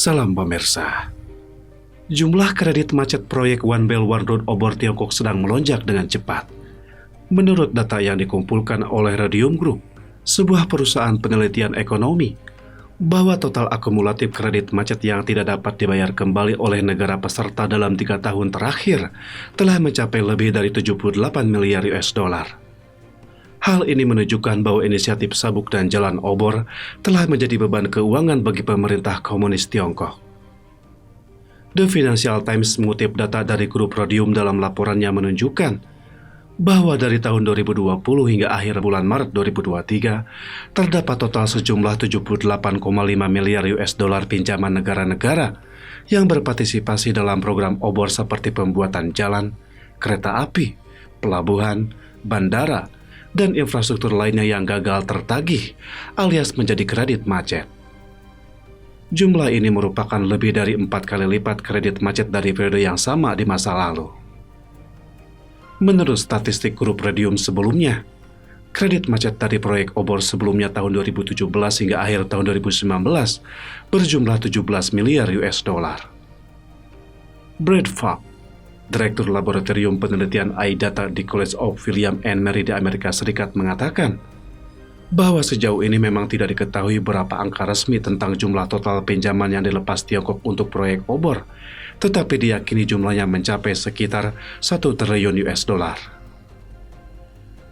Salam pemirsa. Jumlah kredit macet proyek One Belt One Road obor Tiongkok sedang melonjak dengan cepat. Menurut data yang dikumpulkan oleh Radium Group, sebuah perusahaan penelitian ekonomi, bahwa total akumulatif kredit macet yang tidak dapat dibayar kembali oleh negara peserta dalam 3 tahun terakhir telah mencapai lebih dari 78 miliar US dollar. Hal ini menunjukkan bahwa inisiatif sabuk dan jalan obor telah menjadi beban keuangan bagi pemerintah komunis Tiongkok. The Financial Times mengutip data dari grup Radium dalam laporannya menunjukkan bahwa dari tahun 2020 hingga akhir bulan Maret 2023 terdapat total sejumlah 78,5 miliar US dollar pinjaman negara-negara yang berpartisipasi dalam program obor seperti pembuatan jalan, kereta api, pelabuhan, bandara, dan infrastruktur lainnya yang gagal tertagih alias menjadi kredit macet. Jumlah ini merupakan lebih dari 4 kali lipat kredit macet dari periode yang sama di masa lalu. Menurut statistik grup Radium sebelumnya, kredit macet dari proyek obor sebelumnya tahun 2017 hingga akhir tahun 2019 berjumlah 17 miliar US dollar. Brad Falk, Direktur Laboratorium Penelitian iData di College of William and Mary di Amerika Serikat mengatakan bahwa sejauh ini memang tidak diketahui berapa angka resmi tentang jumlah total pinjaman yang dilepas Tiongkok untuk proyek obor, tetapi diyakini jumlahnya mencapai sekitar 1 triliun US dollar.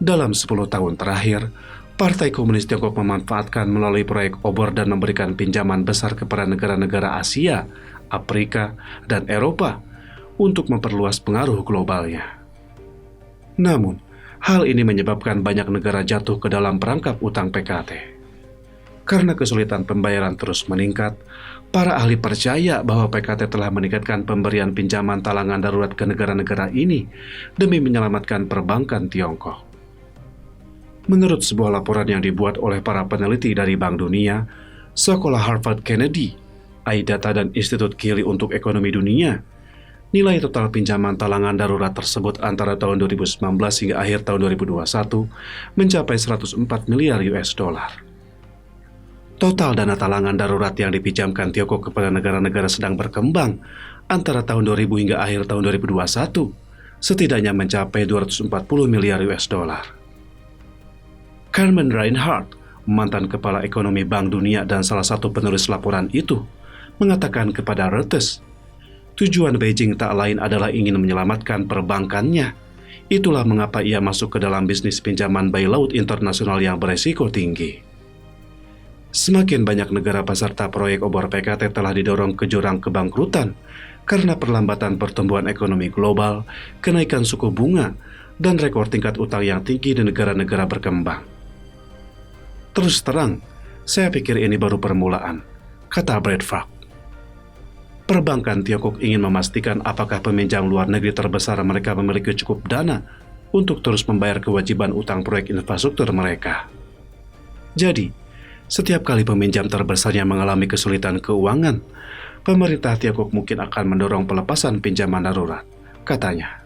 Dalam 10 tahun terakhir, Partai Komunis Tiongkok memanfaatkan melalui proyek obor dan memberikan pinjaman besar kepada negara-negara Asia, Afrika, dan Eropa untuk memperluas pengaruh globalnya. Namun, hal ini menyebabkan banyak negara jatuh ke dalam perangkap utang PKT. Karena kesulitan pembayaran terus meningkat, para ahli percaya bahwa PKT telah meningkatkan pemberian pinjaman talangan darurat ke negara-negara ini demi menyelamatkan perbankan Tiongkok. Menurut sebuah laporan yang dibuat oleh para peneliti dari Bank Dunia, Sekolah Harvard Kennedy, iData dan Institut Gili untuk Ekonomi Dunia, nilai total pinjaman talangan darurat tersebut antara tahun 2019 hingga akhir tahun 2021 mencapai 104 miliar US dollar. Total dana talangan darurat yang dipinjamkan Tiongkok kepada negara-negara sedang berkembang antara tahun 2000 hingga akhir tahun 2021 setidaknya mencapai 240 miliar US dollar. Carmen Reinhardt, mantan kepala ekonomi Bank Dunia dan salah satu penulis laporan itu, mengatakan kepada Reuters, tujuan Beijing tak lain adalah ingin menyelamatkan perbankannya. Itulah mengapa ia masuk ke dalam bisnis pinjaman by laut internasional yang beresiko tinggi. Semakin banyak negara peserta proyek obor PKT telah didorong ke jurang kebangkrutan karena perlambatan pertumbuhan ekonomi global, kenaikan suku bunga, dan rekor tingkat utang yang tinggi di negara-negara berkembang. Terus terang, saya pikir ini baru permulaan, kata Brad Falk. Perbankan Tiongkok ingin memastikan apakah peminjam luar negeri terbesar mereka memiliki cukup dana untuk terus membayar kewajiban utang proyek infrastruktur mereka. Jadi, setiap kali peminjam terbesarnya mengalami kesulitan keuangan, pemerintah Tiongkok mungkin akan mendorong pelepasan pinjaman darurat, katanya.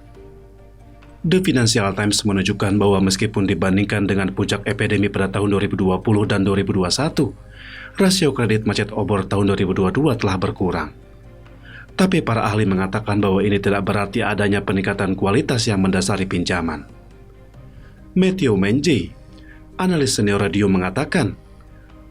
The Financial Times menunjukkan bahwa meskipun dibandingkan dengan puncak epidemi pada tahun 2020 dan 2021, rasio kredit macet obor tahun 2022 telah berkurang. Tapi para ahli mengatakan bahwa ini tidak berarti adanya peningkatan kualitas yang mendasari pinjaman. Matthew Menji, analis senior Radium mengatakan,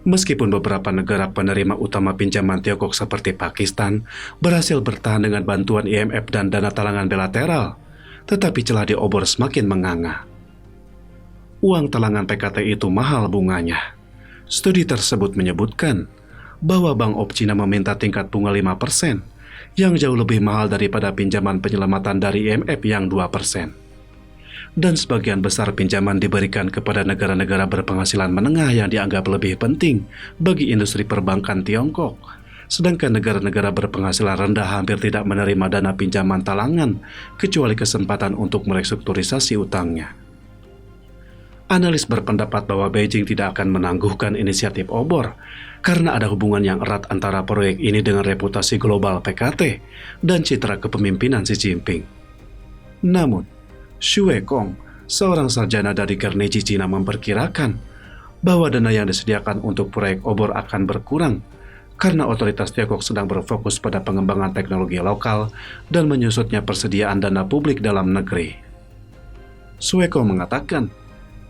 meskipun beberapa negara penerima utama pinjaman Tiongkok seperti Pakistan berhasil bertahan dengan bantuan IMF dan dana talangan bilateral, tetapi celah di obor semakin menganga. Uang talangan PKT itu mahal bunganya. Studi tersebut menyebutkan bahwa Bank of China meminta tingkat bunga 5%, yang jauh lebih mahal daripada pinjaman penyelamatan dari IMF yang 2%. Dan sebagian besar pinjaman diberikan kepada negara-negara berpenghasilan menengah yang dianggap lebih penting bagi industri perbankan Tiongkok, sedangkan negara-negara berpenghasilan rendah hampir tidak menerima dana pinjaman talangan kecuali kesempatan untuk merestrukturisasi utangnya. Analis berpendapat bahwa Beijing tidak akan menangguhkan inisiatif obor karena ada hubungan yang erat antara proyek ini dengan reputasi global PKT dan citra kepemimpinan Xi Jinping. Namun, Xu Wekong, seorang sarjana dari Carnegie China memperkirakan bahwa dana yang disediakan untuk proyek obor akan berkurang karena otoritas Tiongkok sedang berfokus pada pengembangan teknologi lokal dan menyusutnya persediaan dana publik dalam negeri. Sueko mengatakan,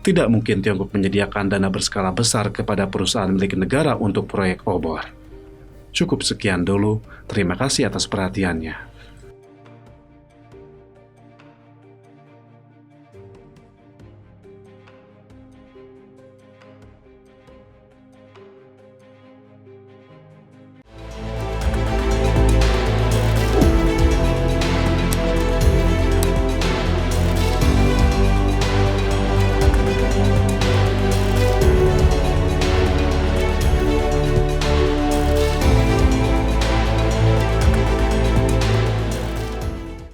tidak mungkin Tiongkok menyediakan dana berskala besar kepada perusahaan milik negara untuk proyek obor. Cukup sekian dulu, terima kasih atas perhatiannya.